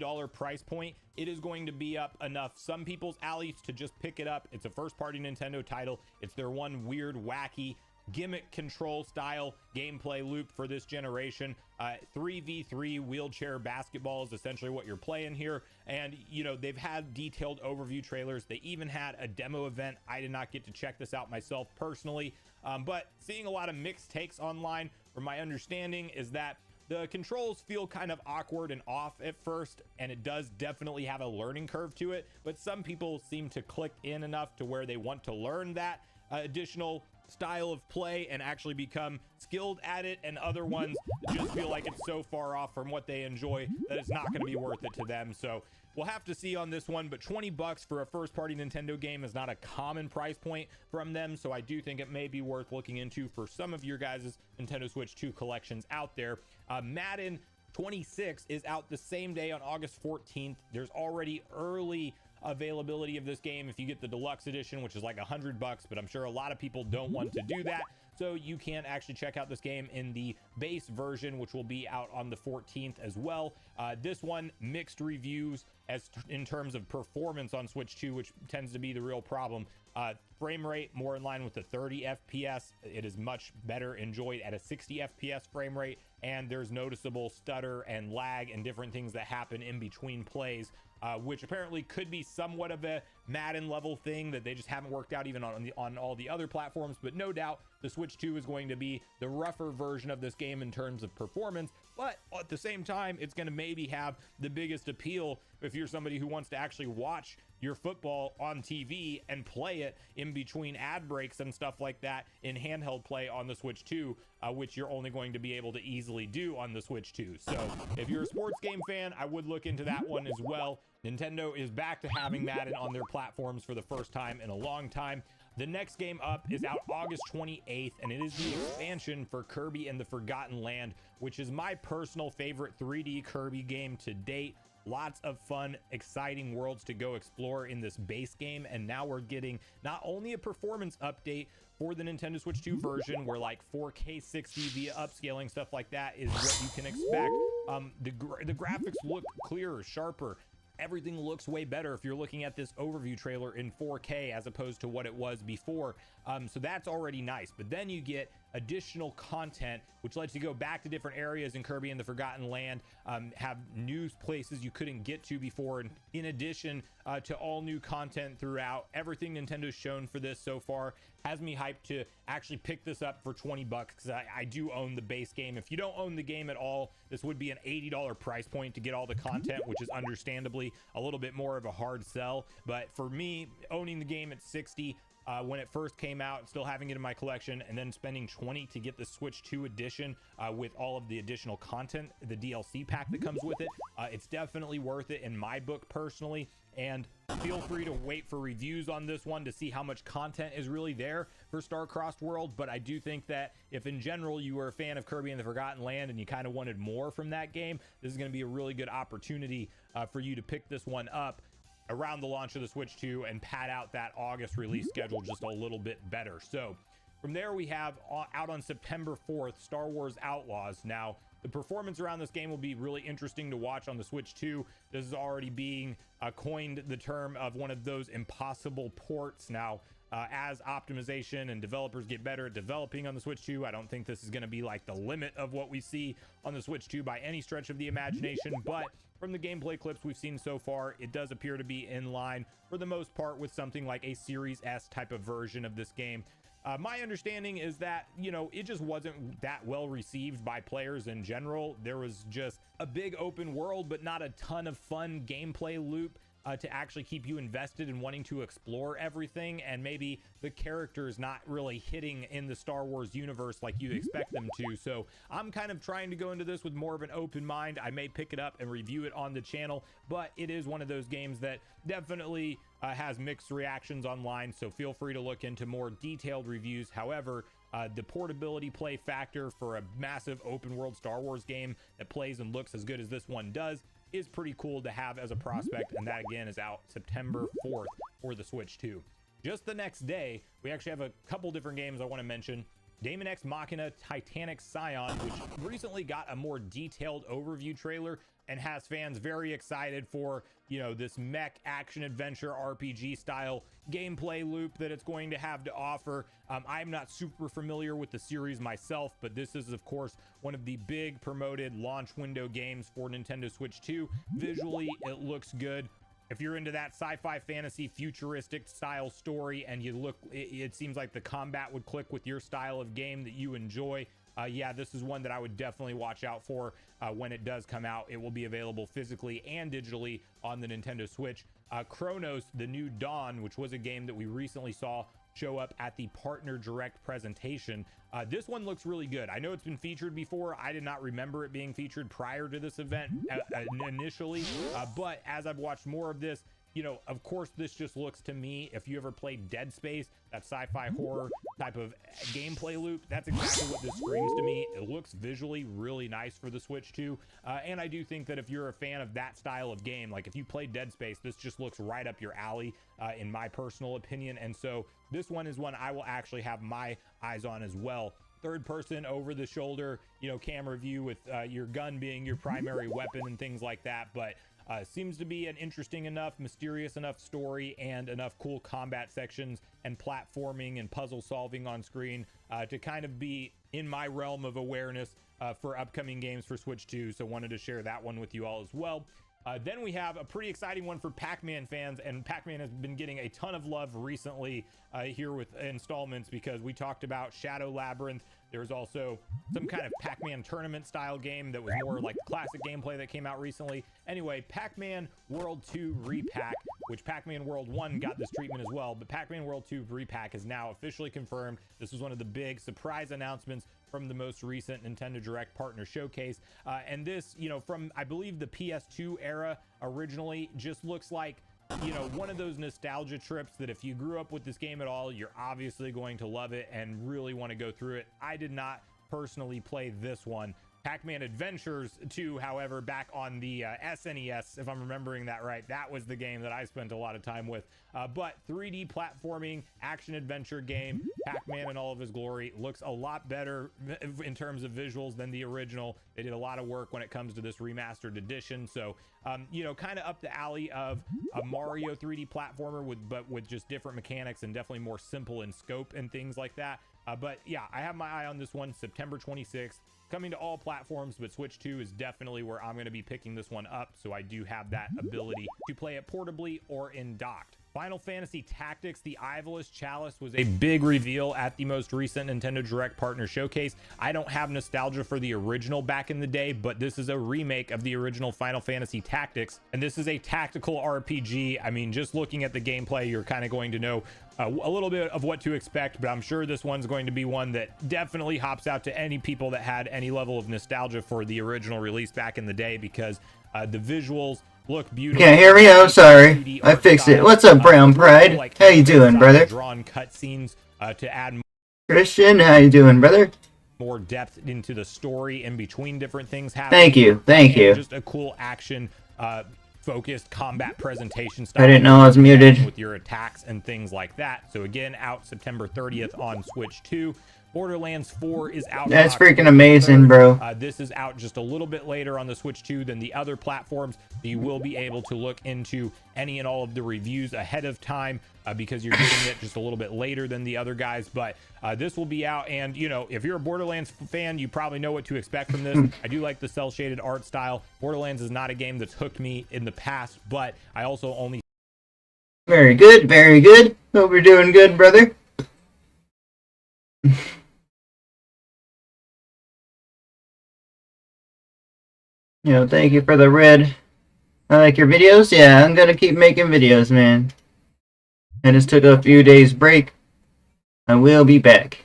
$80 price point, it is going to be up enough some people's alleys to just pick it up. It's a first-party Nintendo title. It's their one weird, wacky gimmick control style gameplay loop for this generation. 3v3 wheelchair basketball is essentially what you're playing here, and you know, they've had detailed overview trailers. They even had a demo event. I did not get to check this out myself personally, but seeing a lot of mixed takes online, from my understanding, is that the controls feel kind of awkward and off at first, and it does definitely have a learning curve to it, but some people seem to click in enough to where they want to learn that additional style of play and actually become skilled at it, and other ones just feel like it's so far off from what they enjoy that it's not going to be worth it to them. So we'll have to see on this one, but 20 bucks for a first party Nintendo game is not a common price point from them, so I do think it may be worth looking into for some of your guys' Nintendo Switch 2 collections out there. Madden 26 is out the same day on August 14th. There's already early availability of this game if you get the deluxe edition, which is like $100, but I'm sure a lot of people don't want to do that, so you can actually check out this game in the base version, which will be out on the 14th as well. This one, mixed reviews as in terms of performance on Switch 2, which tends to be the real problem. Frame rate more in line with the 30 FPS. It is much better enjoyed at a 60 FPS frame rate, and there's noticeable stutter and lag and different things that happen in between plays, which apparently could be somewhat of a Madden level thing that they just haven't worked out even on all the other platforms. But no doubt the Switch 2 is going to be the rougher version of this game in terms of performance, but at the same time, it's going to maybe have the biggest appeal if you're somebody who wants to actually watch your football on TV and play it in between ad breaks and stuff like that in handheld play on the Switch 2, which you're only going to be able to easily do on the Switch 2. So if you're a sports game fan, I would look into that one as well. Nintendo is back to having Madden on their platforms for the first time in a long time. The next game up is out August 28th, and it is the expansion for Kirby and the Forgotten Land, which is my personal favorite 3D Kirby game to date. Lots of fun, exciting worlds to go explore in this base game, and now we're getting not only a performance update for the Nintendo Switch 2 version, where like 4K 60 via upscaling, stuff like that is what you can expect. The graphics look clearer, sharper. Everything looks way better if you're looking at this overview trailer in 4K as opposed to what it was before. So that's already nice. But then you get additional content, which lets you go back to different areas in Kirby and the Forgotten Land, have new places you couldn't get to before, and in addition to all new content throughout. Everything Nintendo's shown for this so far has me hyped to actually pick this up for 20 bucks, because I do own the base game. If you don't own the game at all, this would be an $80 price point to get all the content, which is understandably a little bit more of a hard sell. But for me, owning the game at 60 when it first came out, still having it in my collection, and then spending 20 to get the Switch 2 edition with all of the additional content, the DLC pack that comes with it, it's definitely worth it in my book personally. And feel free to wait for reviews on this one to see how much content is really there for Star-Crossed World. But I do think that if in general you were a fan of Kirby and the Forgotten Land and you kind of wanted more from that game, this is going to be a really good opportunity for you to pick this one up around the launch of the Switch 2 and pad out that August release schedule just a little bit better. So from there, we have out on September 4th, Star Wars Outlaws. Now, the performance around this game will be really interesting to watch on the Switch 2. This is already being coined the term of one of those impossible ports. Now, as optimization and developers get better at developing on the Switch 2, I don't think this is going to be like the limit of what we see on the Switch 2 by any stretch of the imagination. But from the gameplay clips we've seen so far, it does appear to be in line for the most part with something like a Series S type of version of this game. My understanding is that, you know, it just wasn't that well received by players in general. There was just a big open world, but not a ton of fun gameplay loop to actually keep you invested in wanting to explore everything, and maybe the characters not really hitting in the Star Wars universe like you expect them to. So I'm kind of trying to go into this with more of an open mind. I may pick it up and review it on the channel, but it is one of those games that definitely has mixed reactions online, so feel free to look into more detailed reviews. However, the portability play factor for a massive open world Star Wars game that plays and looks as good as this one does is pretty cool to have as a prospect, and that again is out September 4th for the Switch 2. Just the next day, we actually have a couple different games I want to mention. Daemon X Machina Titanic Scion, which recently got a more detailed overview trailer and has fans very excited for, you know, this mech action adventure RPG style gameplay loop that it's going to have to offer. I'm not super familiar with the series myself, but this is of course one of the big promoted launch window games for Nintendo Switch 2. Visually, it looks good. If you're into that sci-fi fantasy futuristic style story and you look, it seems like the combat would click with your style of game that you enjoy. Yeah, this is one that I would definitely watch out for when it does come out. It will be available physically and digitally on the Nintendo Switch. Chronos, the New Dawn, which was a game that we recently saw show up at the Partner Direct presentation. This one looks really good. I know it's been featured before. I did not remember it being featured prior to this event initially, but as I've watched more of this, you know, of course, this just looks to me, if you ever played Dead Space, that sci-fi horror type of gameplay loop, that's exactly what this screams to me. It looks visually really nice for the Switch 2. And I do think that if you're a fan of that style of game, like if you played Dead Space, this just looks right up your alley, in my personal opinion. And so this one is one I will actually have my eyes on as well. Third person over the shoulder, you know, camera view with your gun being your primary weapon and things like that. But seems to be an interesting enough, mysterious enough story and enough cool combat sections and platforming and puzzle solving on screen to kind of be in my realm of awareness for upcoming games for Switch 2. So wanted to share that one with you all as well. Then we have a pretty exciting one for Pac-Man fans, and Pac-Man has been getting a ton of love recently here with installments because we talked about Shadow Labyrinth. There's also some kind of Pac-Man tournament style game that was more like classic gameplay that came out recently. Anyway, Pac-Man World 2 Repack, which Pac-Man World 1 got this treatment as well, but Pac-Man World 2 Repack is now officially confirmed. This was one of the big surprise announcements from the most recent Nintendo Direct Partner Showcase. And this, you know, from, I believe, the PS2 era originally, just looks like, you know, one of those nostalgia trips that if you grew up with this game at all, you're obviously going to love it and really want to go through it. I did not personally play this one. Pac-Man Adventures 2, however, back on the SNES, if I'm remembering that right, that was the game that I spent a lot of time with. But 3D platforming, action-adventure game, Pac-Man in all of his glory, looks a lot better in terms of visuals than the original. They did a lot of work when it comes to this remastered edition. So, you know, kind of up the alley of a Mario 3D platformer, but with just different mechanics and definitely more simple in scope and things like that. But yeah, I have my eye on this one, September 26th. Coming to all platforms, but Switch 2 is definitely where I'm going to be picking this one up, so I do have that ability to play it portably or in docked. Final Fantasy Tactics, the Eyevaless Chalice, was a big reveal at the most recent Nintendo Direct Partner Showcase. I don't have nostalgia for the original back in the day, but this is a remake of the original Final Fantasy Tactics, and this is a tactical RPG. I mean, just looking at the gameplay, you're kind of going to know a little bit of what to expect, but I'm sure this one's going to be one that definitely hops out to any people that had any level of nostalgia for the original release back in the day, because the visuals look beautiful. Can't hear me? I'm sorry. I fixed it. What's up, Brown Pride? Like how you doing, brother? Drawn cutscenes to add Christian, how you doing, brother? More depth into the story in between different things happening. Thank you. Just a cool action focused combat presentation style. I didn't know I was muted. With your attacks and things like that. So again, out September 30th on Switch 2. Borderlands 4 is out. That's freaking amazing, bro. This is out just a little bit later on the Switch 2 than the other platforms. You will be able to look into any and all of the reviews ahead of time because you're getting it just a little bit later than the other guys. But this will be out, and you know, if you're a Borderlands fan, you probably know what to expect from this. I do like the cel-shaded art style. Borderlands is not a game that's hooked me in the past, but I also only... Very good, very good. Hope you're doing good, brother. You know, thank you for the red. I like your videos. Yeah, I'm gonna keep making videos, man. I just took a few days break. I will be back.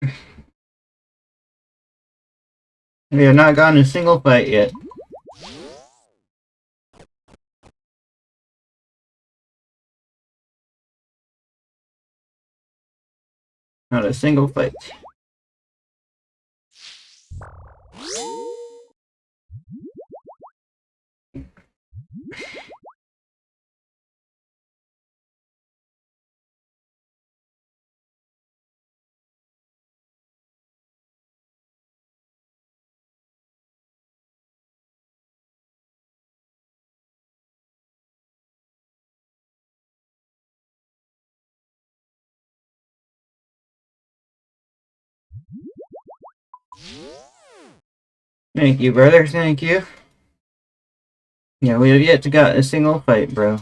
We have not gotten a single fight yet. Not a single fight. Thank you, brother. Thank you. Yeah, we have yet to got a single fight, bro.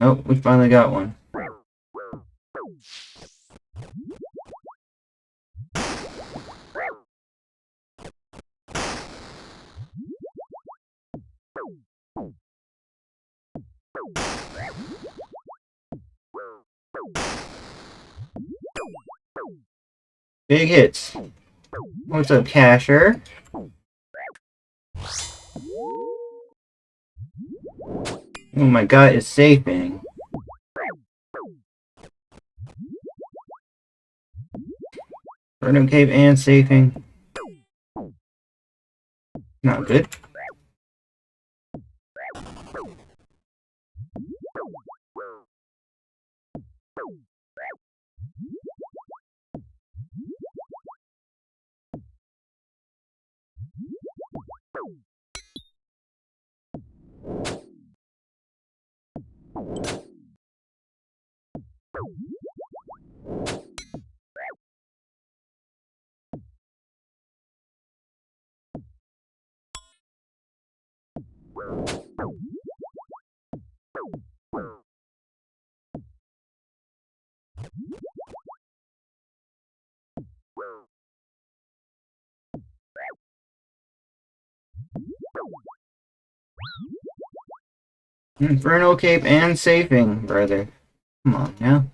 Oh, we finally got one. Big hits. What's up, Casher? Oh my god, it's safing. Burning Cave and safing. Not good. Infernal Cape and safing, brother. Come on now.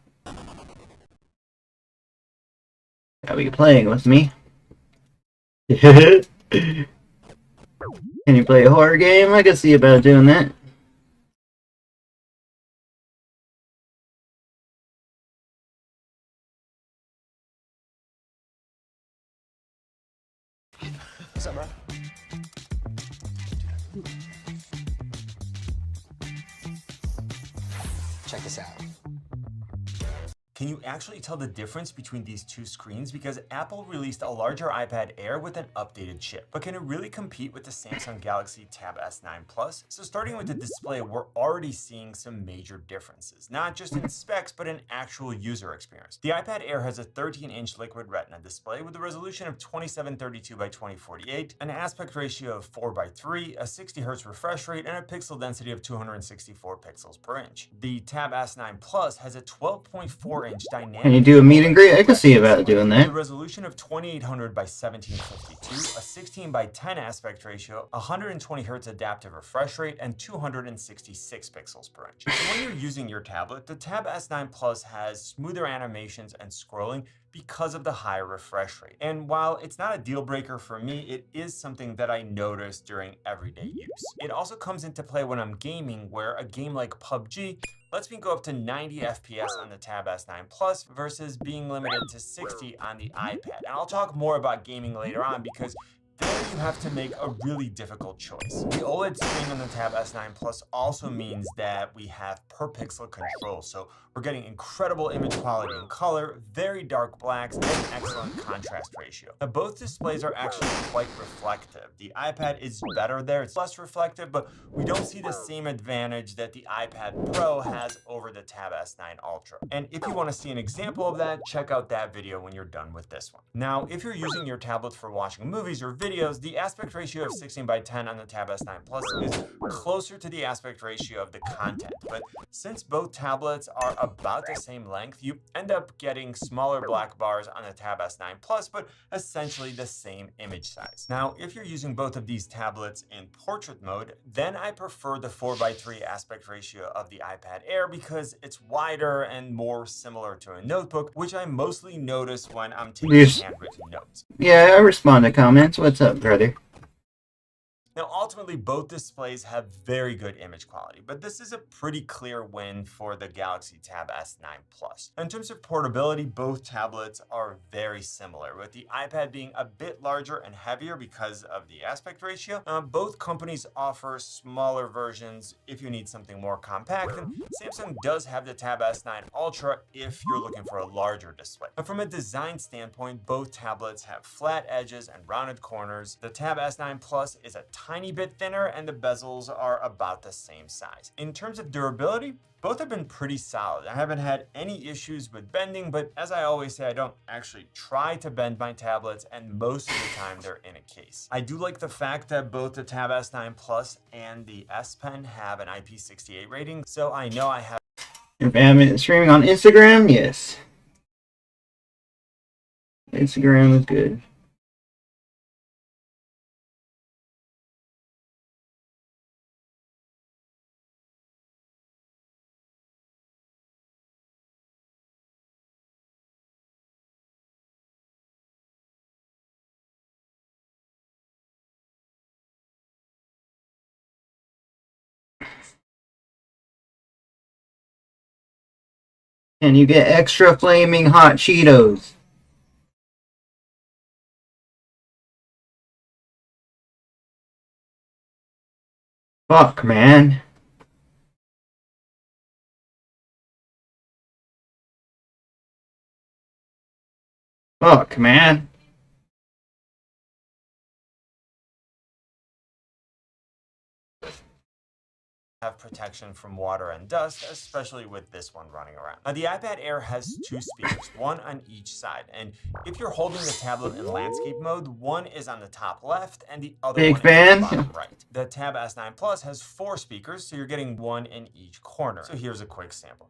Gotta be playing with me. Can you play a horror game? I can see about doing that. What's up, bro? Check this out. Can you actually tell the difference between these two screens? Because Apple released a larger iPad Air with an updated chip, but can it really compete with the Samsung Galaxy Tab S9 Plus? So starting with the display, we're already seeing some major differences, not just in specs, but in actual user experience. The iPad Air has a 13-inch liquid retina display with a resolution of 2732 by 2048, an aspect ratio of 4:3, a 60 Hz refresh rate, and a pixel density of 264 pixels per inch. The Tab S9 Plus has a 12.4-inch dynamic. Can you do a meet and greet? I can see about doing that. The resolution of 2800 by 1752, a 16 by 10 aspect ratio, 120 Hz adaptive refresh rate, and 266 pixels per inch. So when you're using your tablet, the Tab S9 Plus has smoother animations and scrolling because of the higher refresh rate. And while it's not a deal breaker for me, it is something that I notice during everyday use. It also comes into play when I'm gaming, where a game like PUBG lets me go up to 90 FPS on the Tab S9 Plus versus being limited to 60 on the iPad. And I'll talk more about gaming later on because there you have to make a really difficult choice. The OLED screen on the Tab S9 Plus also means that we have per pixel control. So we're getting incredible image quality and color, very dark blacks, and excellent contrast ratio. Now both displays are actually quite reflective. The iPad is better there, it's less reflective, but we don't see the same advantage that the iPad Pro has over the Tab S9 Ultra. And if you want to see an example of that, check out that video when you're done with this one. Now, if you're using your tablet for watching movies or videos, videos, the aspect ratio of 16:10 on the Tab S9 Plus is closer to the aspect ratio of the content, but since both tablets are about the same length, you end up getting smaller black bars on the Tab S9 Plus, but essentially the same image size. Now, if you're using both of these tablets in portrait mode, then I prefer the 4:3 aspect ratio of the iPad Air because it's wider and more similar to a notebook, which I mostly notice when I'm taking handwritten notes. Yeah, I respond to comments. What's up, brother? Now, ultimately, both displays have very good image quality, but this is a pretty clear win for the Galaxy Tab S9 Plus. In terms of portability, both tablets are very similar, with the iPad being a bit larger and heavier because of the aspect ratio. Both companies offer smaller versions if you need something more compact, and Samsung does have the Tab S9 Ultra if you're looking for a larger display. But from a design standpoint, both tablets have flat edges and rounded corners. The Tab S9 Plus is a tiny bit thinner and the bezels are about the same size. In terms of durability, both have been pretty solid. I haven't had any issues with bending, but as I always say, I don't actually try to bend my tablets, and most of the time they're in a case. I do like the fact that both the Tab S9 Plus and the S Pen have an IP68 rating, so I know I have. If I'm streaming on Instagram, yes. Instagram is good. And you get extra flaming hot Cheetos. Fuck, man. Fuck, man. Have protection from water and dust, especially with this one running around. Now, the iPad Air has two speakers, one on each side, and if you're holding the tablet in landscape mode, one is on the top left and the other one is on the bottom right. The Tab S9 Plus has 4 speakers, so you're getting one in each corner. So here's a quick sample.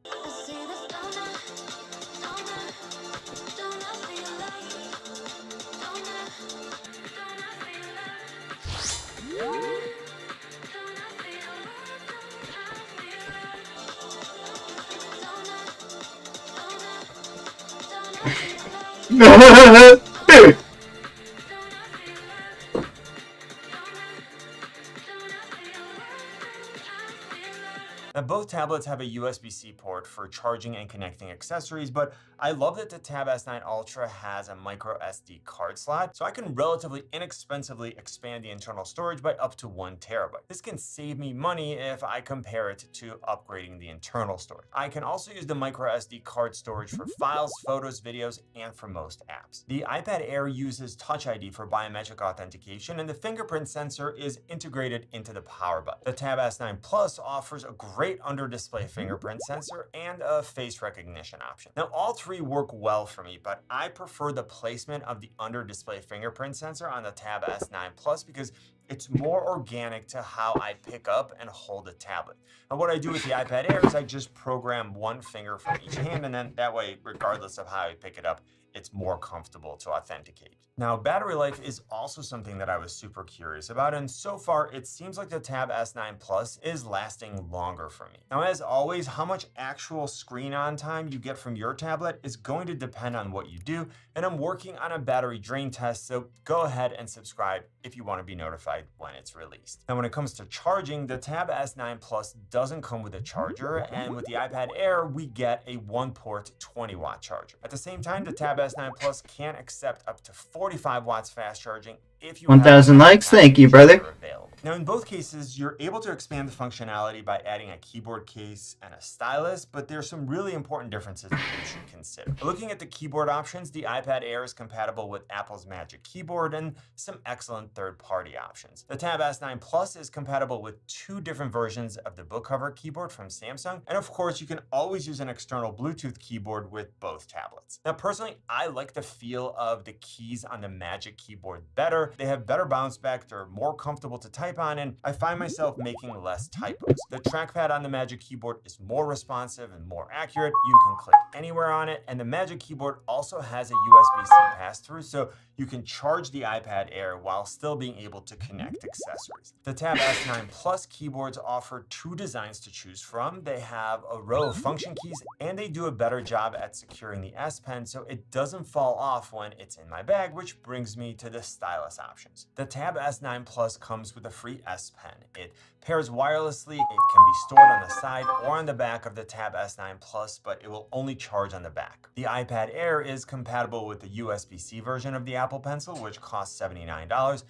Now, both tablets have a USB-C port for charging and connecting accessories, but I love that the Tab S9 Ultra has a micro SD card slot, so I can relatively inexpensively expand the internal storage by up to 1 terabyte. This can save me money if I compare it to upgrading the internal storage. I can also use the micro SD card storage for files, photos, videos, and for most apps. The iPad Air uses Touch ID for biometric authentication, and the fingerprint sensor is integrated into the power button. The Tab S9 Plus offers a great under-display fingerprint sensor and a face recognition option. Now, all three work well for me, but I prefer the placement of the under-display fingerprint sensor on the Tab S9 Plus because it's more organic to how I pick up and hold a tablet. Now, what I do with the iPad Air is I just program one finger from each hand, and then that way, regardless of how I pick it up, it's more comfortable to authenticate. Now, battery life is also something that I was super curious about, and so far it seems like the Tab S9 Plus is lasting longer for me. Now, as always, how much actual screen on time you get from your tablet is going to depend on what you do, and I'm working on a battery drain test, so go ahead and subscribe if you want to be notified when it's released. Now, when it comes to charging, the Tab S9 Plus doesn't come with a charger, and with the iPad Air, we get a 1-port 20-watt charger. At the same time, the Tab S9 Plus can accept up to 45 watts fast charging if you 1,000 likes, thank you, brother. Available. Now, in both cases, you're able to expand the functionality by adding a keyboard case and a stylus, but there's some really important differences that you should consider. Looking at the keyboard options, the iPad Air is compatible with Apple's Magic Keyboard and some excellent third-party options. The Tab S9 Plus is compatible with 2 different versions of the book cover keyboard from Samsung, and of course, you can always use an external Bluetooth keyboard with both tablets. Now, personally, I like the feel of the keys on the Magic Keyboard better. They have better bounce back, they're more comfortable to type on, and I find myself making less typos. The trackpad on the Magic Keyboard is more responsive and more accurate. You can click anywhere on it, and the Magic Keyboard also has a USB-C pass-through, so you can charge the iPad Air while still being able to connect accessories. The Tab S9 Plus keyboards offer 2 designs to choose from. They have a row of function keys, and they do a better job at securing the S Pen so it doesn't fall off when it's in my bag, which brings me to the stylus options. The Tab S9 Plus comes with a free S Pen. It pairs wirelessly. It can be stored on the side or on the back of the Tab S9 Plus, but it will only charge on the back. The iPad Air is compatible with the USB-C version of the Apple Pencil, which costs $79.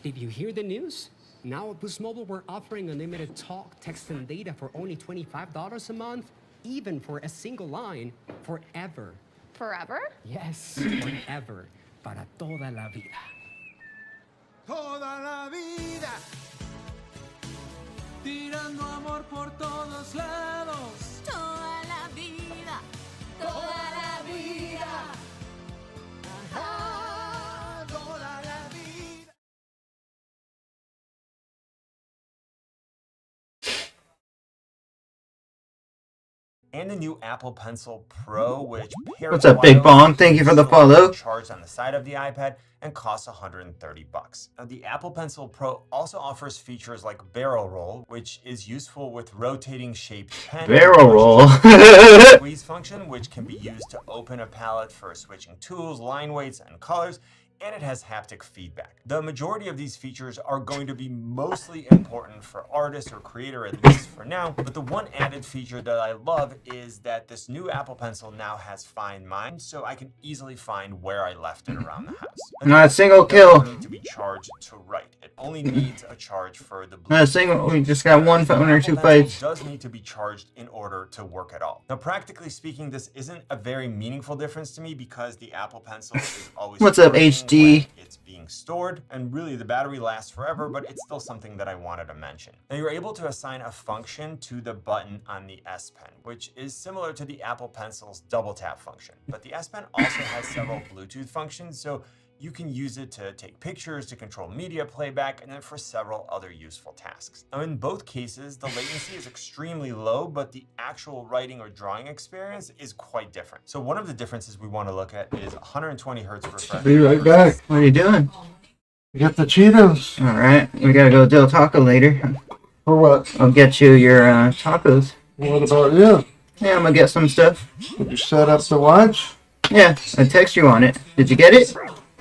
Did you hear the news? Now at Boost Mobile, we're offering unlimited talk, text, and data for only $25 a month, even for a single line, forever. Forever? Yes, forever. Para toda la vida. Toda la vida, tirando amor por todos lados. Toda la vida, toda la vida. Ah, toda la vida. And the new Apple Pencil Pro, which pairs What's up, Big Bong? Thank you for the follow. Charged on the side of the iPad and costs $130. Now, the Apple Pencil Pro also offers features like barrel roll, which is useful with rotating shaped pen. Barrel roll. Squeeze function, which can be used to open a palette for switching tools, line weights, and colors. And it has haptic feedback. The majority of these features are going to be mostly important for artists or creator, at least for now, but the one added feature that I love is that this new Apple Pencil now has Find Mine, so I can easily find where I left it around the house. Not a single kill. Need to be charged to write. It only needs a charge for the Bluetooth. Not a single. We just got one phone or 2 Apple Pencil fights. does need to be charged in order to work at all. Now, practically speaking, this isn't a very meaningful difference to me because the Apple Pencil is always What's up, charging HD? when it's being stored, and really the battery lasts forever, but it's still something that I wanted to mention. Now, you're able to assign a function to the button on the S Pen, which is similar to the Apple Pencil's double tap function, but the S Pen also has several Bluetooth functions, so you can use it to take pictures, to control media playback, and then for several other useful tasks. Now, in both cases, the latency is extremely low, but the actual writing or drawing experience is quite different. So one of the differences we want to look at is 120 hertz refresh. Be right back. What are you doing? Get the Cheetos. Alright, we gotta go Del Taco later. For what? I'll get you your tacos. What about you? Yeah, I'm gonna get some stuff. Did you set up the watch? Yeah, I text you on it. Did you get it?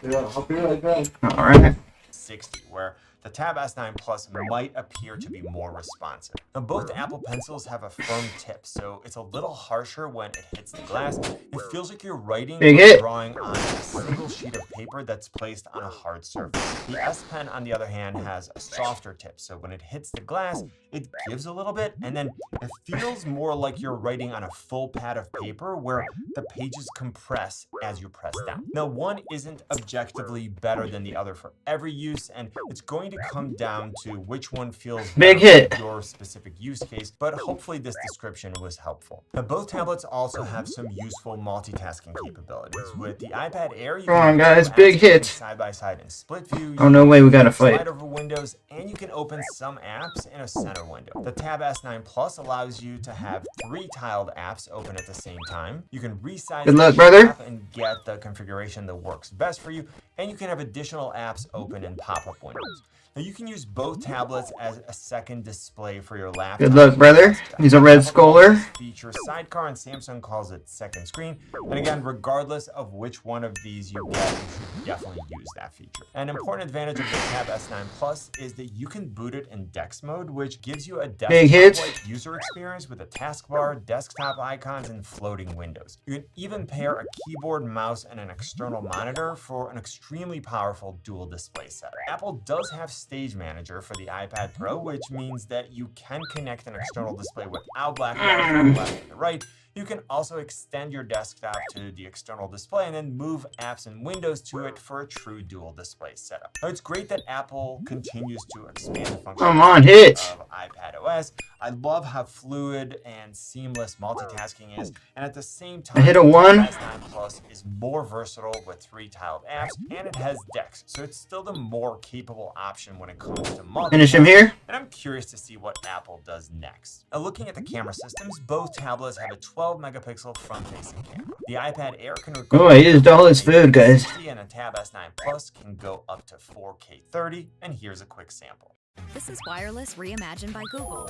Yeah, I'll be right back. Alright. 60, where the Tab S9 Plus might appear to be more responsive. Now, both Apple Pencils have a firm tip, so it's a little harsher when it hits the glass. It feels like you're writing Big or hit. drawing on a single sheet of paper that's placed on a hard surface. The S Pen, on the other hand, has a softer tip, so when it hits the glass, it gives a little bit, and then it feels more like you're writing on a full pad of paper where the pages compress as you press down. Now, one isn't objectively better than the other for every use, and it's going to come down to which one feels Big better hit. for your specific use case, but hopefully this description was helpful. Now, both tablets also have some useful multitasking capabilities. With the iPad Air, you Come on, can guys, view big apps hit. side by side in split view. Oh, no way, we gotta Slide fight. over windows, and you can open some apps in a center window. The Tab S9 Plus allows you to have 3 tiled apps open at the same time. You can resize Good luck, each brother. app and get the configuration that works best for you, and you can have additional apps open in pop-up windows. Now you can use both tablets as a second display for your laptop. Good luck, brother. He's a red scholar. Feature sidecar, and Samsung calls it second screen. And again, regardless of which one of these you get, you should definitely use that feature. An important advantage of the Tab S9 Plus is that you can boot it in DeX mode, which gives you a desktop-like user experience with a taskbar, desktop icons, and floating windows. You can even pair a keyboard, mouse, and an external monitor for an extremely powerful dual display setup. Apple does have Stage Manager for the iPad Pro, which means that you can connect an external display without black bars on the left and the right. You can also extend your desktop to the external display and then move apps and windows to it for a true dual display setup. Now, it's great that Apple continues to expand the functionality of iPadOS. I love how fluid and seamless multitasking is, and at the same time, I hit a 1. S9 Plus is more versatile with 3-tiled apps, and it has DeX, so it's still the more capable option when it comes to multitasking. Finish him here. And I'm curious to see what Apple does next. Now, looking at the camera systems, both tablets have a 12-megapixel front-facing camera. The iPad Air can record. Oh, I used all his food, guys. And a Tab S9 Plus can go up to 4K 30, and here's a quick sample. This is wireless reimagined by Google.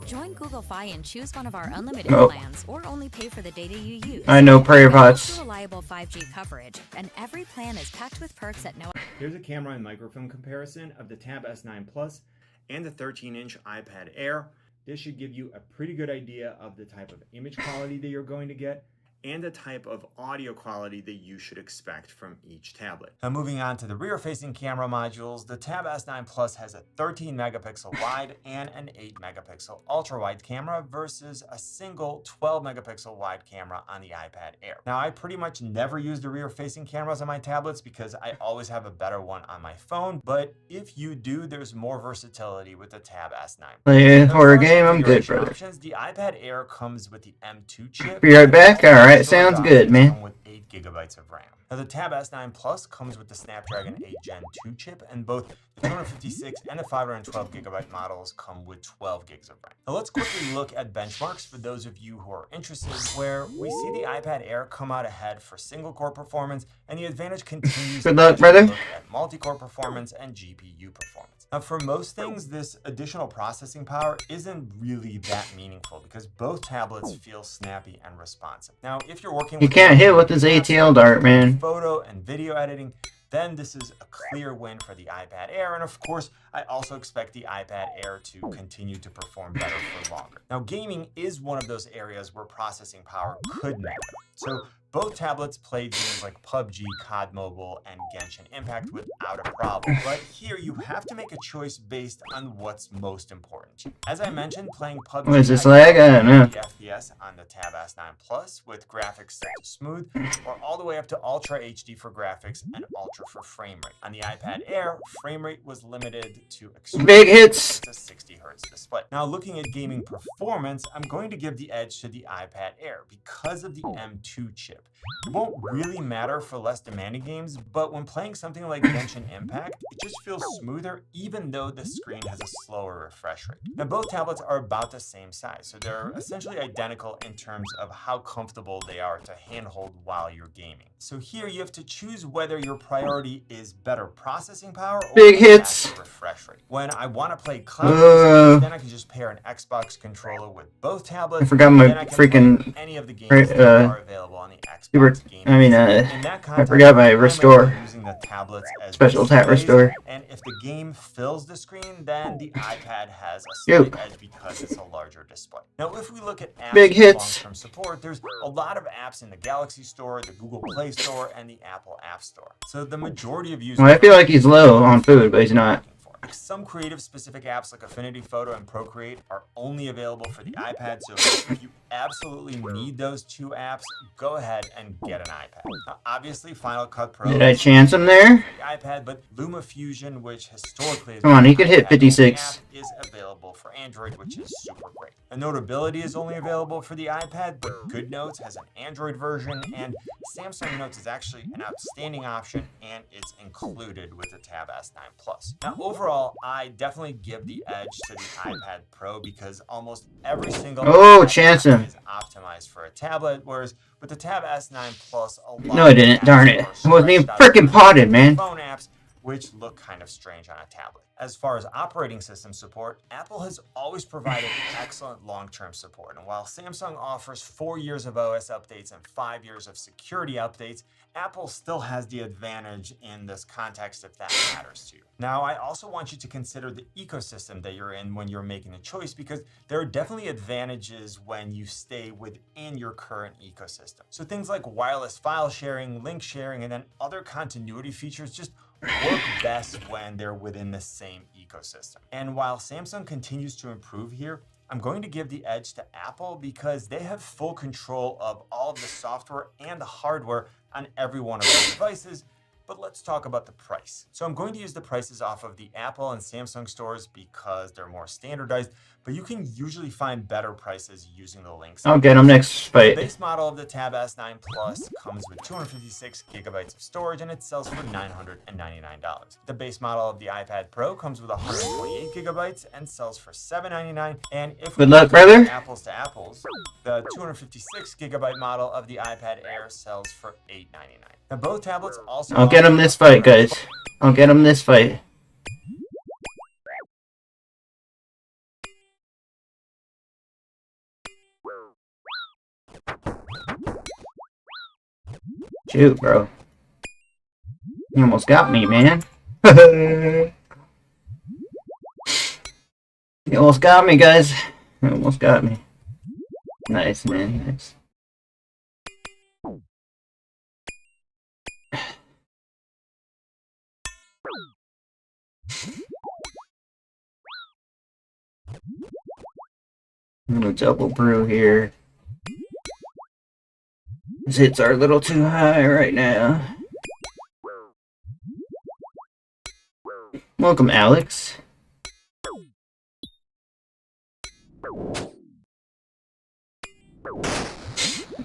Join Google Fi and choose one of our unlimited plans, or only pay for the data you use. I know prayer pots. Reliable 5G coverage, and every plan is packed with perks at no. Here's a camera and microphone comparison of the Tab S9 Plus and the 13-inch iPad Air. This should give you a pretty good idea of the type of image quality that you're going to get and the type of audio quality that you should expect from each tablet. Now, moving on to the rear-facing camera modules, the Tab S9 Plus has a 13-megapixel wide and an 8-megapixel ultra-wide camera versus a single 12-megapixel wide camera on the iPad Air. Now, I pretty much never use the rear-facing cameras on my tablets because I always have a better one on my phone, but if you do, there's more versatility with the Tab S9. Play a horror game, I'm good, brother. The iPad Air comes with the M2 chip. Be right back. Alright, sounds good, man. With 8 gigabytes of RAM. Now, the Tab S9 Plus comes with the Snapdragon 8 Gen 2 chip, and both the 256 and the 512 gigabyte models come with 12 gigs of RAM. Now, let's quickly look at benchmarks for those of you who are interested, where we see the iPad Air come out ahead for single-core performance, and the advantage continues Good luck, brother. Look at multi-core performance and GPU performance. Now, for most things, this additional processing power isn't really that meaningful because both tablets feel snappy and responsive. Now, if you're working You can't hit with this ATL dart, man. Photo and video editing, then this is a clear win for the iPad Air. And of course, I also expect the iPad Air to continue to perform better for longer. Now, gaming is one of those areas where processing power could matter. So both tablets played games like PUBG, COD Mobile, and Genshin Impact without a problem. But here you have to make a choice based on what's most important to you. As I mentioned, playing PUBG What is this lag? I don't know. FPS on the Tab S9 Plus with graphics set to smooth, or all the way up to Ultra HD for graphics and Ultra for frame rate. On the iPad Air, frame rate was limited to big hits to 60 Hz display. Now, looking at gaming performance, I'm going to give the edge to the iPad Air because of the M2 chip. It won't really matter for less demanding games, but when playing something like Genshin Impact, it just feels smoother even though the screen has a slower refresh rate. Now, both tablets are about the same size, so they're essentially identical in terms of how comfortable they are to handhold while you're gaming. So here you have to choose whether your priority is better processing power or big hits refresh rate. When I want to play cloud, then I can just pair an Xbox controller with both tablets. I forgot my freaking any of the games that are available on the Xbox game. I forgot my restore. Using the tablets as special tap restore. And if the game fills the screen, then the iPad has a slight edge because it's a larger display. Now, if we look at apps big hits, long-term support, there's a lot of apps in the Galaxy Store, the Google Play Store, and the Apple App Store. So the majority of users. Well, I feel like he's low on food, but he's not. Some creative-specific apps like Affinity Photo and Procreate are only available for the iPad, so if you absolutely need those two apps, go ahead and get an iPad. Now, obviously, Final Cut Pro. Did I chance him there? The iPad, but LumaFusion, which historically come on, he could hit 56. Is available for Android, which is super great. And Notability is only available for the iPad, but GoodNotes has an Android version, and Samsung Notes is actually an outstanding option, and it's included with the Tab S9 Plus. Now, overall, I definitely give the edge to the iPad Pro because almost every single chance him is optimized for a tablet, whereas with the Tab S9 Plus, a lot no, I didn't. Darn it! I wasn't even freaking potted, man. Phone apps, which look kind of strange on a tablet. As far as operating system support, Apple has always provided excellent long-term support. And while Samsung offers 4 years of OS updates and 5 years of security updates, Apple still has the advantage in this context if that matters to you. Now, I also want you to consider the ecosystem that you're in when you're making a choice, because there are definitely advantages when you stay within your current ecosystem. So things like wireless file sharing, link sharing, and then other continuity features just work best when they're within the same ecosystem. And while Samsung continues to improve here, I'm going to give the edge to Apple because they have full control of all of the software and the hardware on every one of their devices. But let's talk about the price. So I'm going to use the prices off of the Apple and Samsung stores because they're more standardized, but you can usually find better prices using the links. I'll get them next fight. The base model of the Tab S9 Plus comes with 256 gigabytes of storage and it sells for $999. The base model of the iPad Pro comes with 128 gigabytes and sells for $799. And if Good luck, brother. Apples to apples, the 256 gigabyte model of the iPad Air sells for $899. Now both tablets also I'll get him this fight, guys. I'll get him this fight. Shoot, bro. You almost got me, man. You almost got me, guys. You almost got me. Nice, man. Nice. I'm gonna double brew here. His hits are a little too high right now. Welcome, Alex.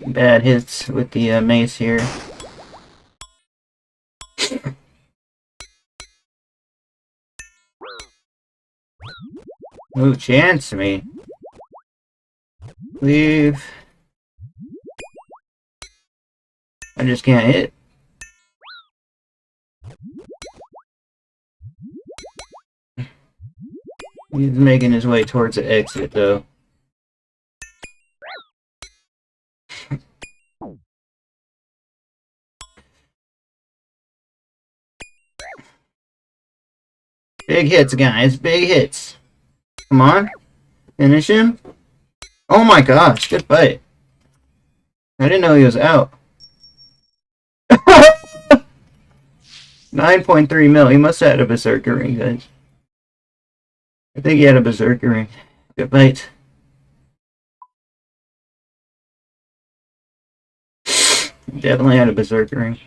Bad hits with the mace here. Ooh, chance me. Leave. I just can't hit. He's making his way towards the exit, though. Big hits, guys. Big hits. Come on. Finish him. Oh my gosh. Good fight. I didn't know he was out. 9.3 mil. He must have had a berserker ring, guys. I think he had a berserker ring. Good fight. Definitely had a berserker ring.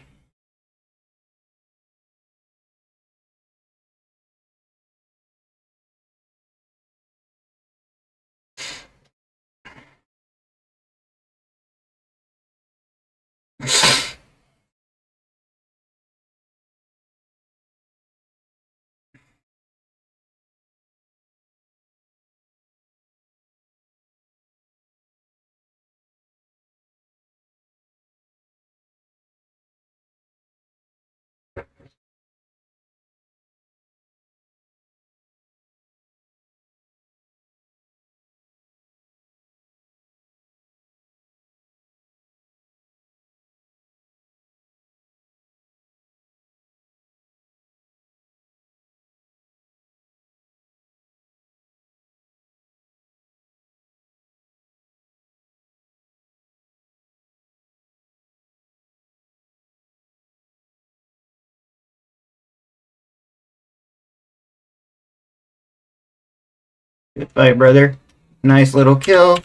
Good fight, brother. Nice little kill.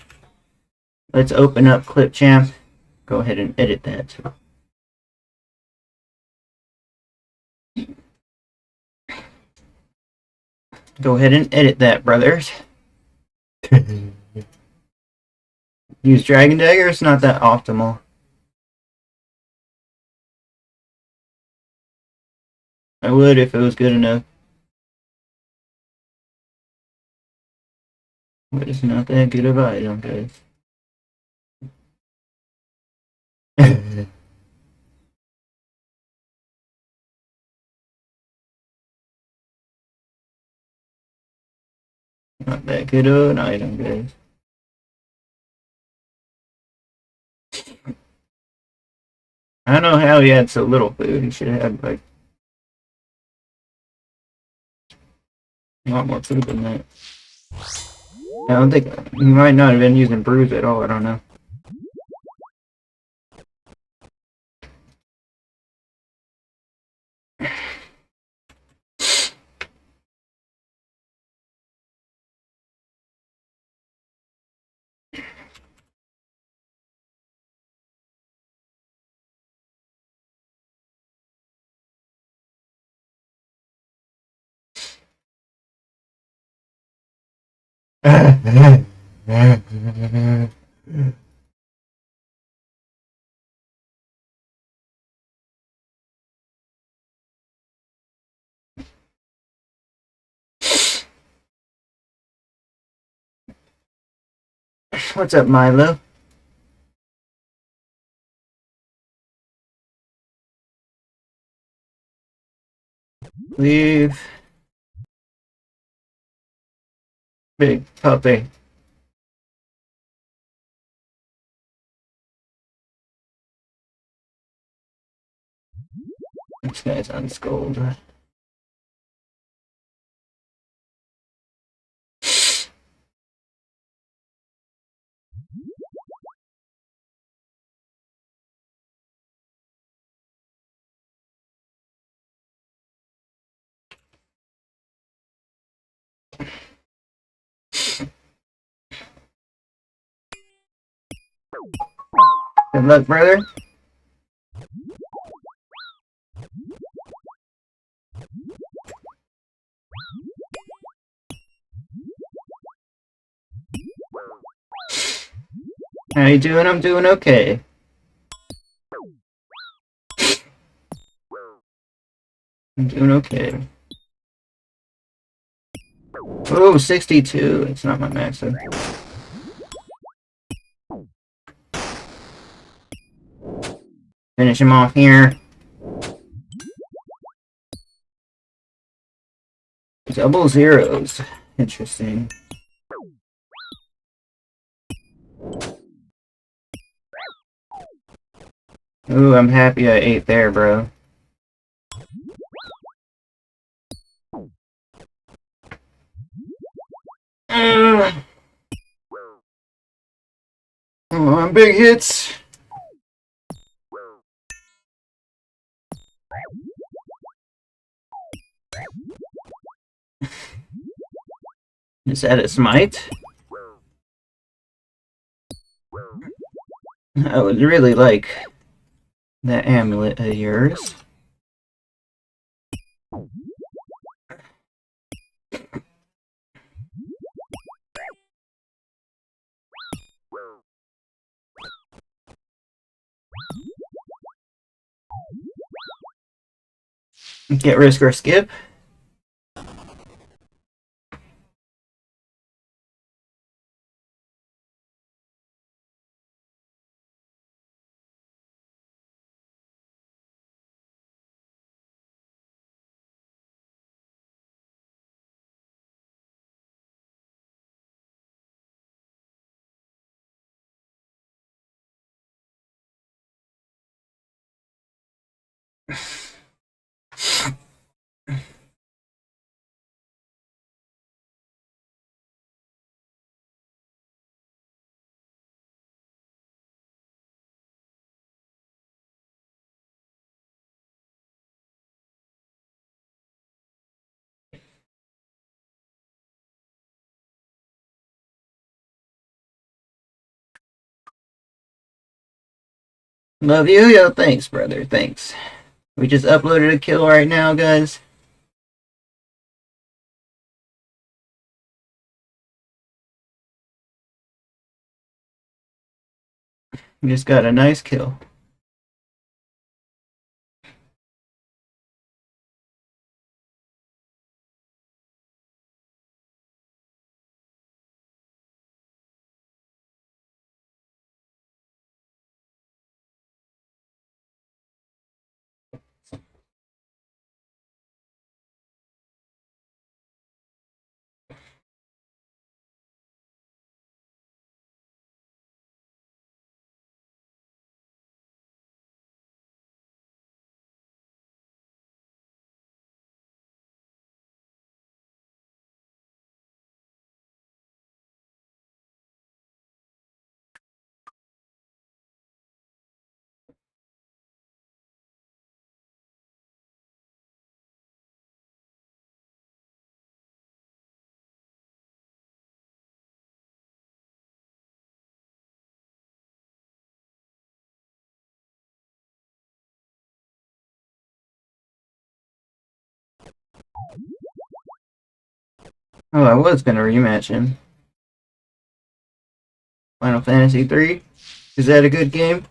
Let's open up Clip Champ. Go ahead and edit that. Go ahead and edit that, brothers. Use Dragon Dagger, it's not that optimal. I would if it was good enough. But it's not that good of an item, guys. Not that good of an item, guys. I don't know how he had so little food. He should have had like a lot more food than that. I don't think he might not have been using brews at all. I don't know. What's up, Milo? Leave. Big puppy. This guy's unschooled. Good luck, brother. How you doing? I'm doing okay. I'm doing okay. Oh, 62. It's not my max though. Finish him off here. Double zeros. Interesting. Ooh, I'm happy I ate there, bro. Oh, I'm big hits. Is that a smite? I would really like that amulet of yours. Get risk or skip. Love you, yo. Thanks, brother. Thanks. We just uploaded a kill right now, guys. We just got a nice kill. Oh, I was gonna rematch him. Final Fantasy 3. Is that a good game?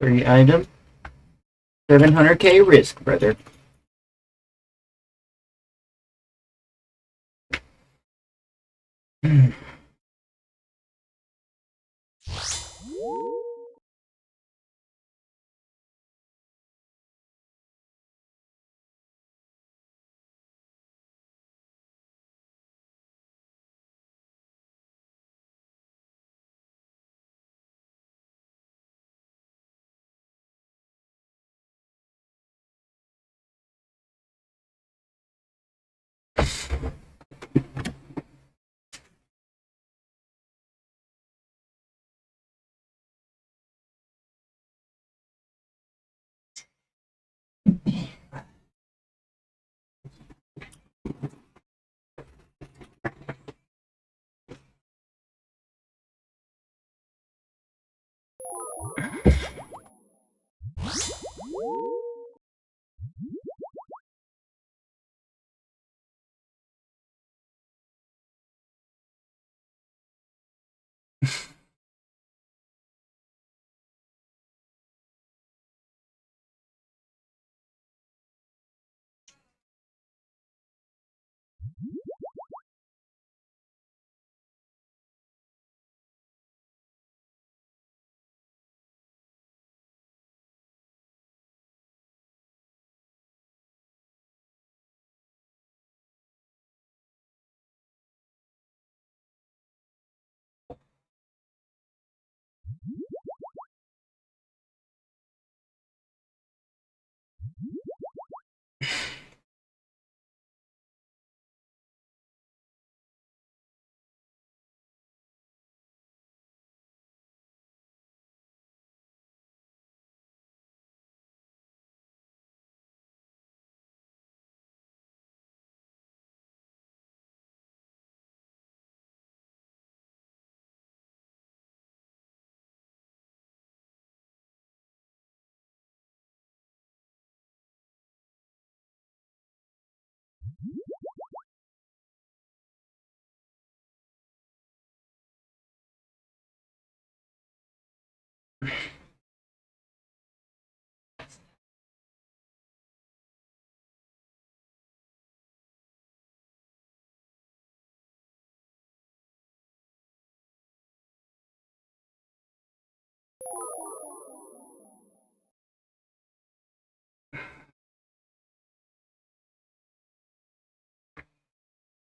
Free item. 700k risk, brother.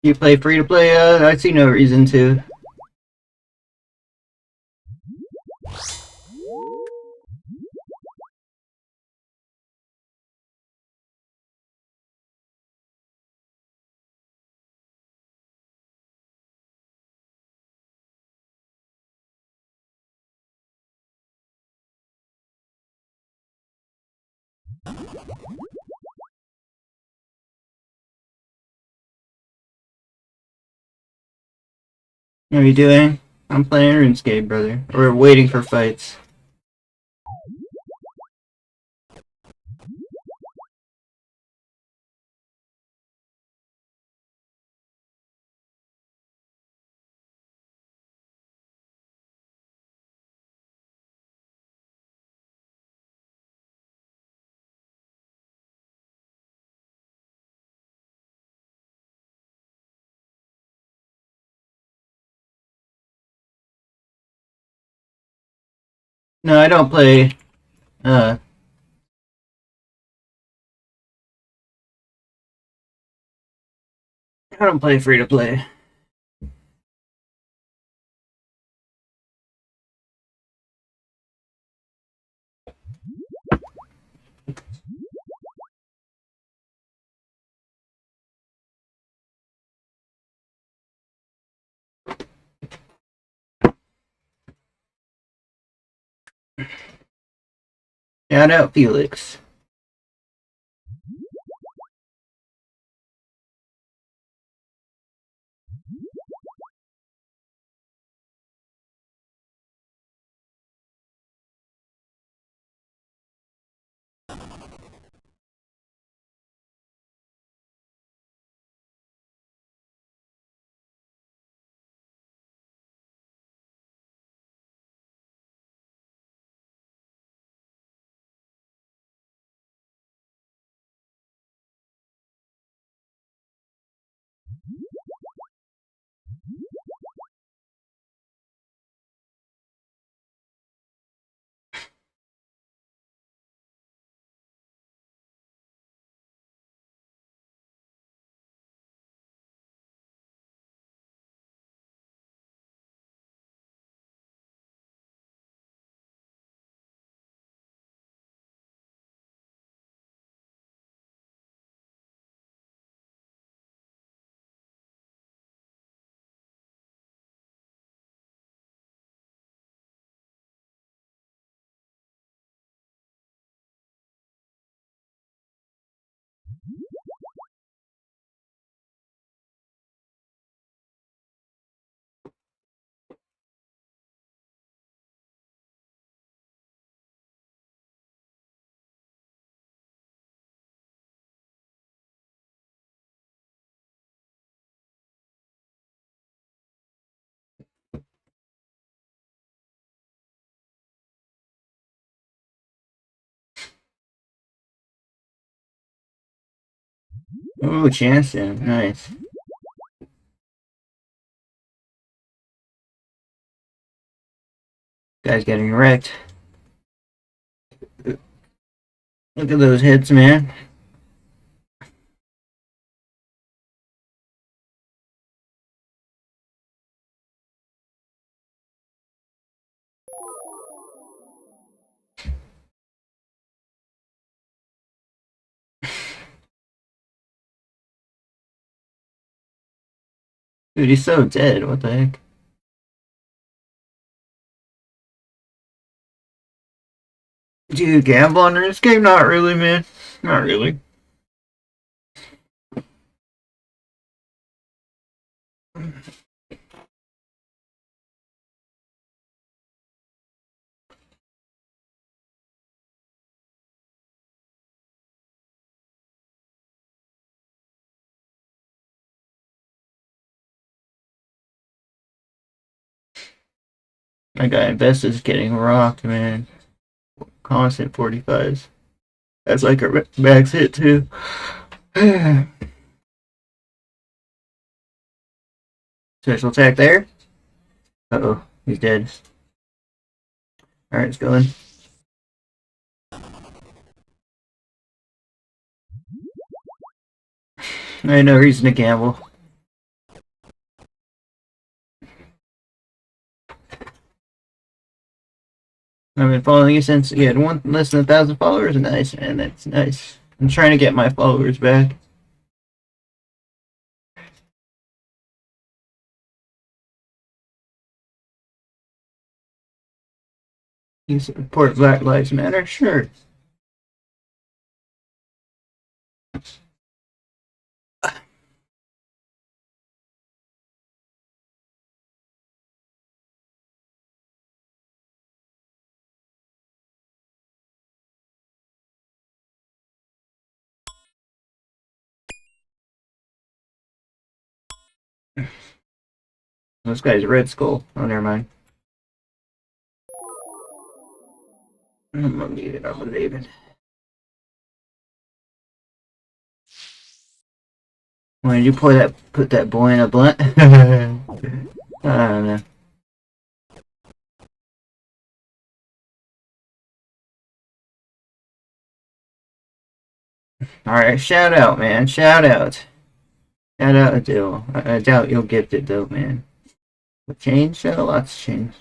You play free to play? I see no reason to. What are you doing? I'm playing RuneScape, brother. We're waiting for fights. No, I don't play, I don't play free to play. Shout out Felix. Ooh, Jansen, nice. Guy's getting wrecked. Look at those hits, man. Dude, he's so dead. What the heck? Do you gamble on this game? Not really, man. Not really. My guy Invest is getting rocked, man. Constant 45s. That's like a max hit, too. Special attack there. Uh-oh, he's dead. Alright, it's going. I had no reason to gamble. I've been following you since you had less than 1,000 followers. Nice, man. That's nice. I'm trying to get my followers back. You support Black Lives Matter? Sure. This guy's Red Skull. Oh, never mind. I'm gonna leave it. I'm gonna leave it. Why did you put that boy in a blunt? I don't know. Alright, shout out, man. Shout out. Shout out Adele. I doubt you'll gift it though, man. What changed? Lots changed.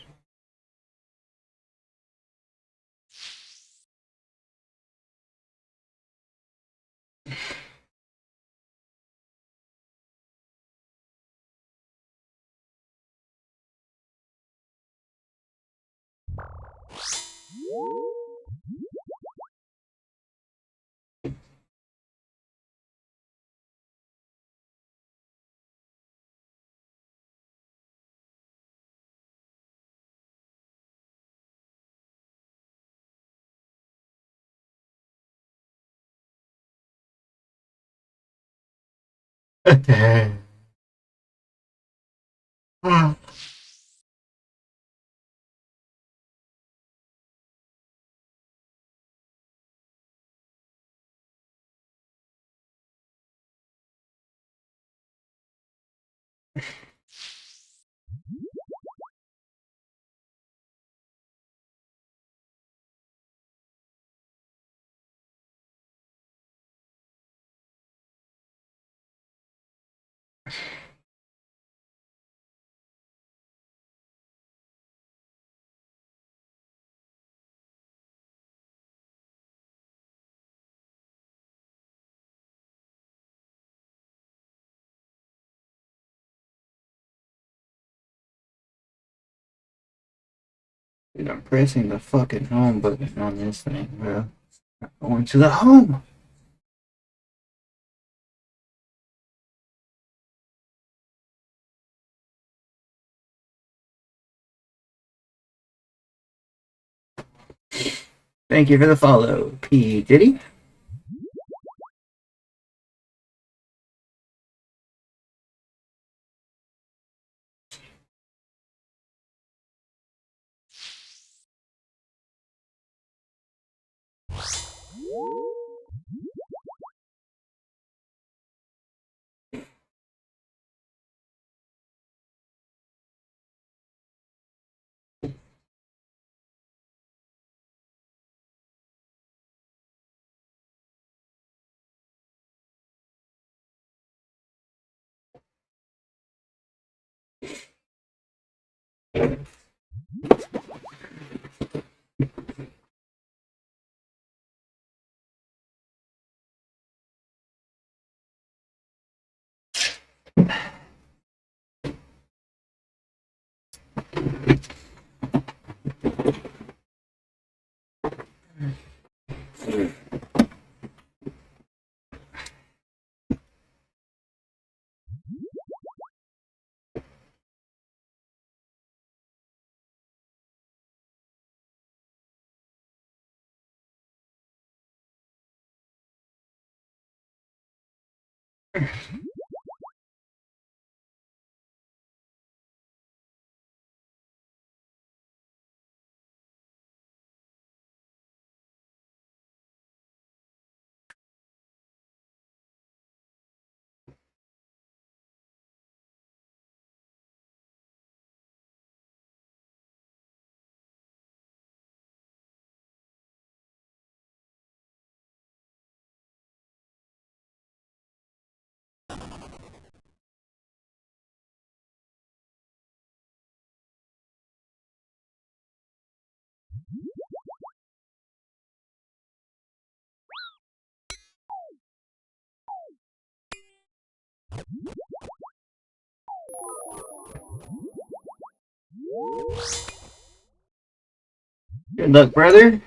Dude, I'm pressing the fucking home button on this thing, bro. Going to the home. Thank you for the follow, P. Diddy. Good luck, brother.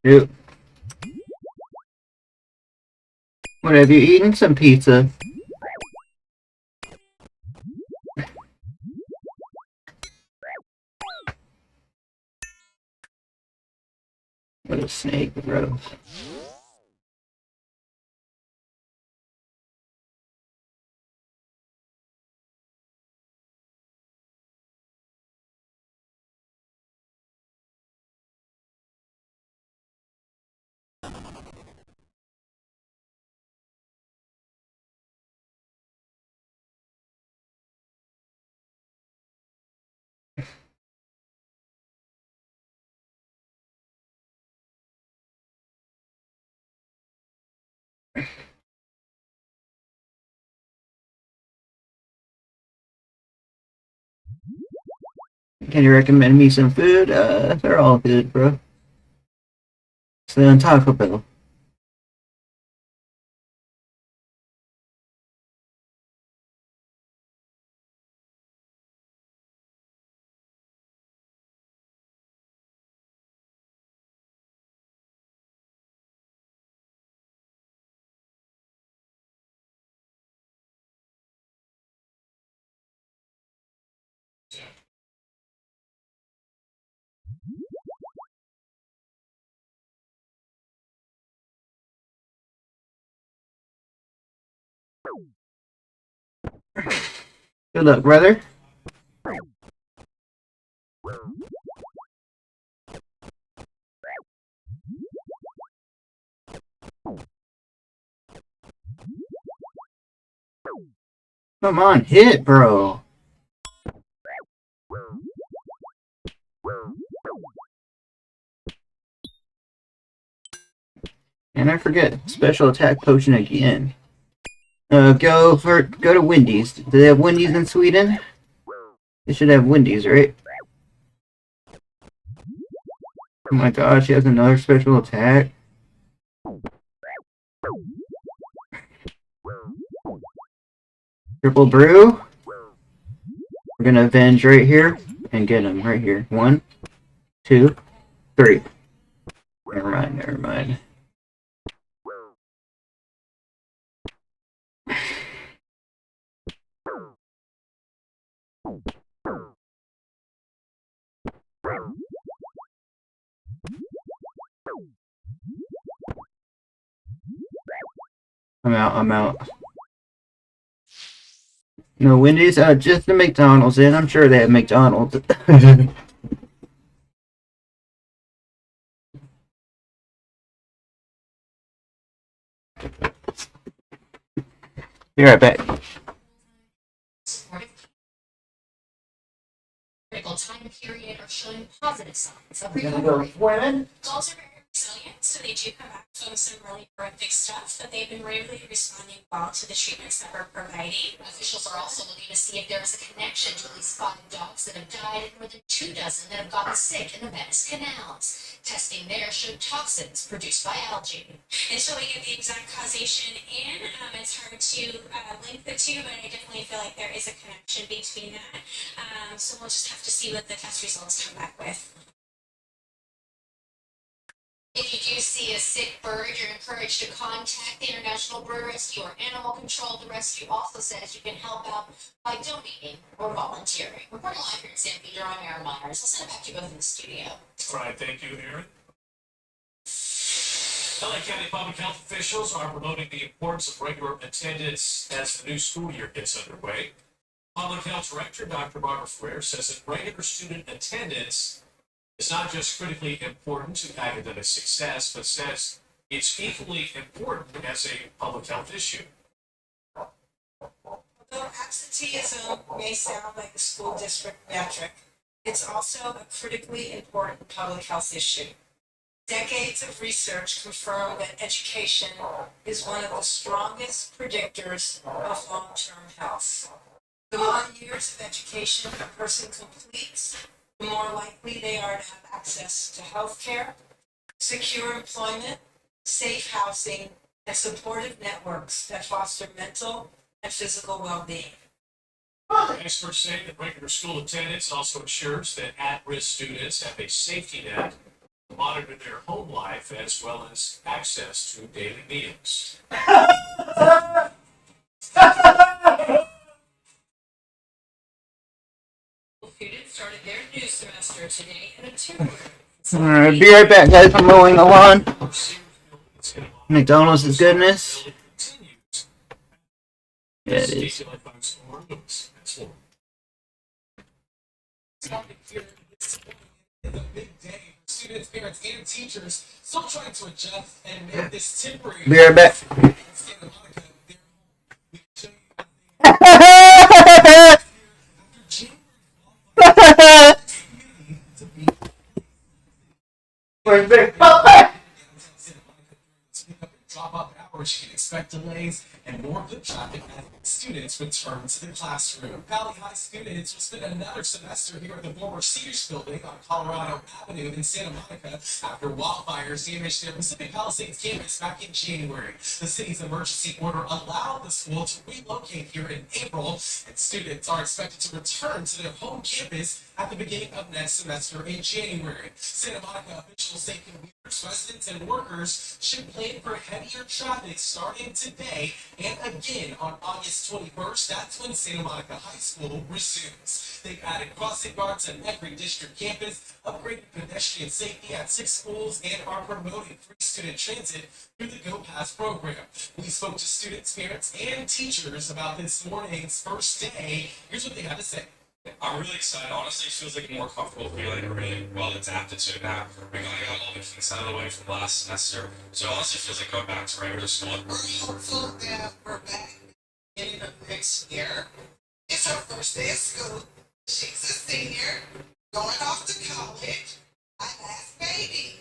Dude. What have you eaten? Some pizza. What a snake, bro. Can you recommend me some food? They're all good, bro. So on Taco Bell. Good luck, brother. Come on, hit, bro. And I forget special attack potion again. Go to Wendy's. Do they have Wendy's in Sweden? They should have Wendy's, right? Oh my gosh, he has another special attack. Triple brew. We're gonna avenge right here and get him right here. 1, 2, 3. Never mind, never mind. I'm out. No Wendy's? Just the McDonald's then. I'm sure they have McDonald's. Be right back. Critical time period are showing positive signs of Gonna recovery. go women. Dolls are very resilient, so they do come back from some really horrific stuff, but they've been really responding well to the treatments that we're providing. Officials are also looking to see if there is a connection to at least 5 dogs that have died and more than 2 dozen that have gotten sick in the Venice canals. Testing there showed toxins produced by algae. Until we get the exact causation in, it's hard to link the two, but I definitely feel like there is a connection between that. So we'll just have to see what the test results come back with. If you do see a sick bird, you're encouraged to contact the International Bird Rescue or Animal Control. The rescue also says you can help out by donating or volunteering. Reporting live here in San Pedro, I'm Aaron Myers. I'll send it back to you both in the studio. All right, thank you, Aaron. LA County public health officials are promoting the importance of regular attendance as the new school year gets underway. Public Health Director Dr. Barbara Freire says that regular student attendance is not just critically important to academic success, but says it's equally important as a public health issue. Although absenteeism may sound like a school district metric, it's also a critically important public health issue. Decades of research confirm that education is one of the strongest predictors of long-term health. The more years of education a person completes, the more likely they are to have access to health care, secure employment, safe housing, and supportive networks that foster mental and physical well-being. Experts say that regular school attendance also ensures that at-risk students have a safety net to monitor their home life as well as access to daily meals. Students started their new semester today in a temporary Alright, be right back, guys. I'm mowing the lawn. McDonald's goodness. Yeah, it is. The big day for students, parents, and teachers still trying to adjust and make this temporary. Be right back. Drop-off hours, you can expect delays and more foot traffic as students return to the classroom. Valley High students will spend another semester here at the former Cedars building on Colorado Avenue in Santa Monica after wildfires damaged their Pacific Palisades campus back in January. The city's emergency order allowed the school to relocate here in April, and students are expected to return to their home campus at the beginning of next semester in January. Santa Monica officials say commuters, residents, and workers should plan for heavier traffic starting today and again on August 21st. That's when Santa Monica High School resumes. They've added crossing guards on every district campus, upgraded pedestrian safety at 6 schools, and are promoting free student transit through the Go Pass program. We spoke to students, parents, and teachers about this morning's first day. Here's what they had to say. I'm really excited. Honestly, it feels like a more comfortable feeling. We're really well adapted to it now. We got all the kinks out of the way from last semester. So honestly, it feels like going back to regular school. We're hopeful that we're back in the next year. It's her first day of school. She's a senior, going off to college. My last baby.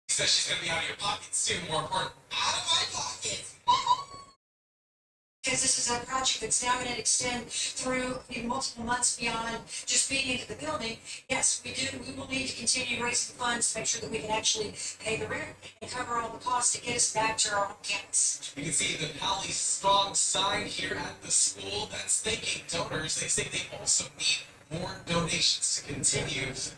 She says she's going to be out of your pocket soon, more important. Out of my pocket. Because this is a project that's now going to extend through multiple months beyond just being into the building. Yes, we will need to continue raising funds to make sure that we can actually pay the rent and cover all the costs to get us back to our home campus. You can see the Pally Strong sign here at the school that's thanking donors. They say they also need more donations to continue to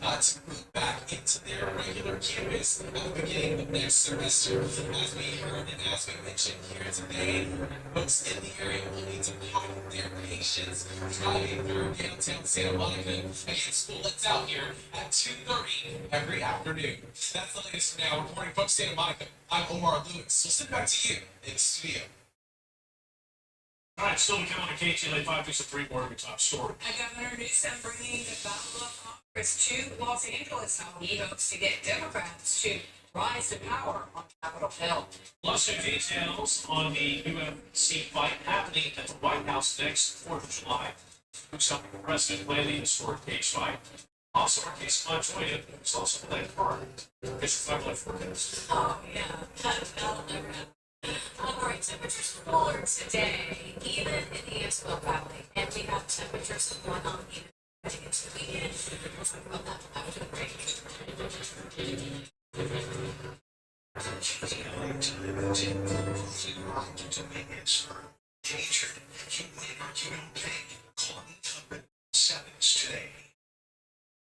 move back into their regular campus at the beginning of next semester. As we heard and as we mentioned here today, folks in the area will need to pack their patience driving through downtown Santa Monica. Again, school lets out here at 2:30 every afternoon. That's the latest for now. Reporting from Santa Monica, I'm Omar Lewis. So send back to you in the studio. All right, still to come on a KTLA 563 more of your top story. Governor Newsom bringing the Battle of Congress to Los Angeles. How he hopes to get Democrats to rise to power on Capitol Hill. Plus, new details on the UFC fight happening at the White House next 4th of July. Who's helping the president play the historic cage fight. Also, our case Montoya, who's also playing for It's a fight forecast. Oh, yeah. That'll never happen. Alright, temperatures cooler today, even in the Aswell Valley. And we have temperatures going on even heading into the weekend. We'll talk about that after the break.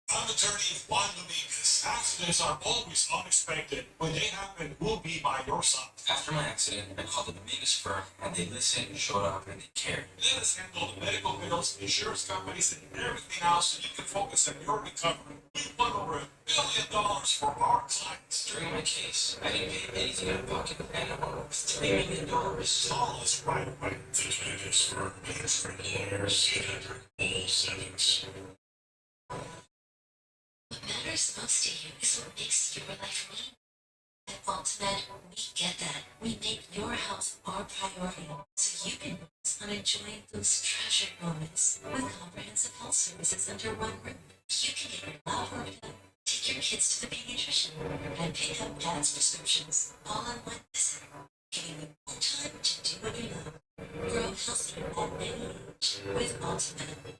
I'm attorney Juan Dominguez. Accidents are always unexpected. When they happen, we'll be by your side. After my accident, I called the Dominguez firm, and they listened, showed up, and they cared. Let us handle the medical bills, insurance companies, and everything else so you can focus on your recovery. We won over $1 billion for our clients. During my case, I didn't pay anything out of pocket, and I won over $3 million. Call us right away. The Dominguez firm pays for lawyers in all settings. What matters most to you is what makes your life mean. At Ultimate, we get that. We make your health our priority, so you can focus on enjoying those treasured moments. With comprehensive health services under one roof, you can get your love worked up, take your kids to the pediatrician, and pick up dad's prescriptions all in one visit, giving you more time to do what you love. Grow healthy at any age with Ultimate.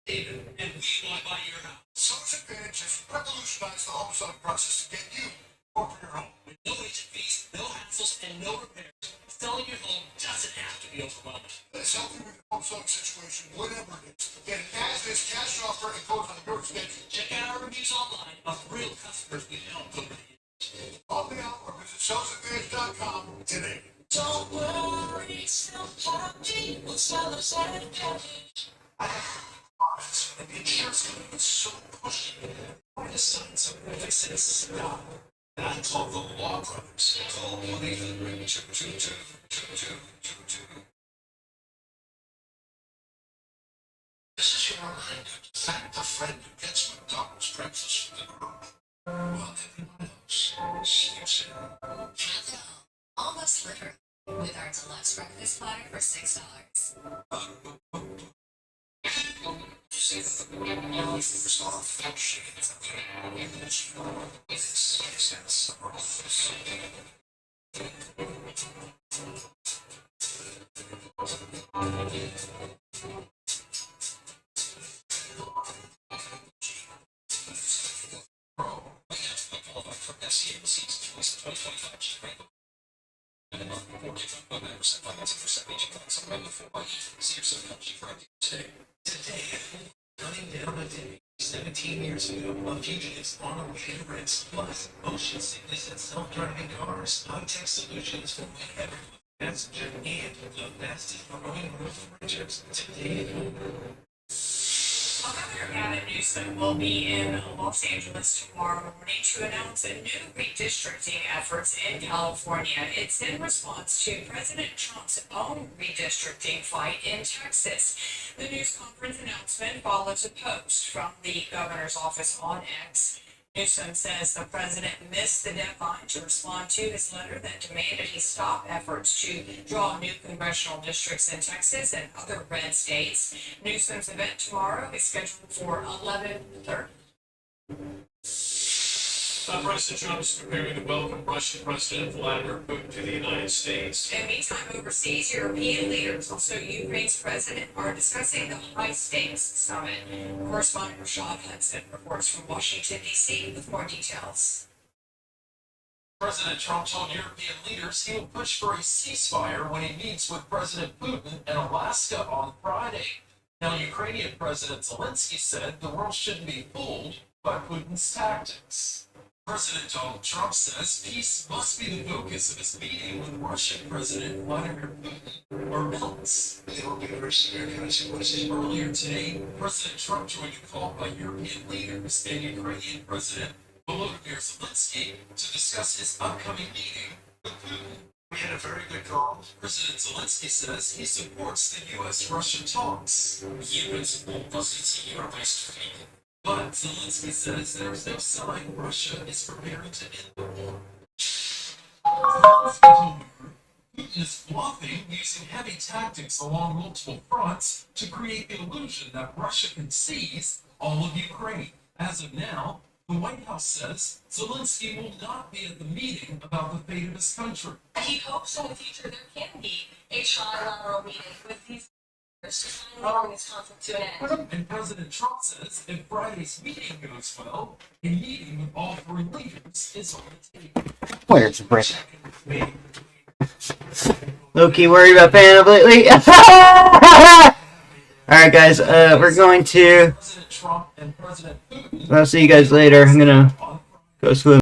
David, and we want to buy your house. Source Advantage has revolutionized the home selling process to get you or for your home. With no agent fees, no hassles, and no repairs, selling your home doesn't have to be overwhelming. Let's help you with your home selling situation, whatever it is. Get an as-is cash offer and close on your schedule. Check out our reviews online of real customers we helped over the years. Call me out or visit salesadvantage.com today. Don't worry, still happy with Sellers Advantage. profits, and the insurance company is so pushy. Why decide something if they say stop? And I call the Law Brothers. Call 1-800-222-2222. This is your reminder to thank the friend who gets McDonald's breakfast for the group. Well, everyone else, see you soon. Hello. Almost literally. With our deluxe breakfast platter for $6. See the first off, chicken. Today, running down a day 17 years ago, a fugitives on a way to rest, plus motion sickness and self-driving cars, high-tech solutions for whenever passenger and the fastest growing refrigerators today. Governor Gavin Newsom will be in Los Angeles tomorrow morning to announce a new redistricting efforts in California. It's in response to President Trump's own redistricting fight in Texas. The news conference announcement follows a post from the governor's office on X. Newsom says the president missed the deadline to respond to his letter that demanded he stop efforts to draw new congressional districts in Texas and other red states. Newsom's event tomorrow is scheduled for 11:30. President Trump is preparing to welcome Russian President Vladimir Putin to the United States. And meantime, overseas, European leaders, also Ukraine's president, are discussing the high-stakes summit. Correspondent Rashad Hudson reports from Washington, D.C. with more details. President Trump told European leaders he will push for a ceasefire when he meets with President Putin in Alaska on Friday. Now, Ukrainian President Zelensky said the world shouldn't be fooled by Putin's tactics. President Donald Trump says peace must be the focus of his meeting with Russian President Vladimir Putin, or else. Earlier today, President Trump joined a call by European leaders and Ukrainian President Volodymyr Zelensky to discuss his upcoming meeting with Putin. We had a very good call. President Zelensky says he supports the U.S.-Russia talks. But Zelensky says there is no sign Russia is preparing to end the war. Putin is bluffing, using heavy tactics along multiple fronts to create the illusion that Russia can seize all of Ukraine. As of now, the White House says Zelensky will not be at the meeting about the fate of his country. He hopes in the future there can be a trilateral meeting with these to finally bring this conflict to an end. And President Trump says if Friday's meeting goes well, a meeting with all three leaders is on the table. Where's the brick? Low-key worried about paying up lately. Alright guys, we're going to... I'll see you guys later. I'm gonna go swim.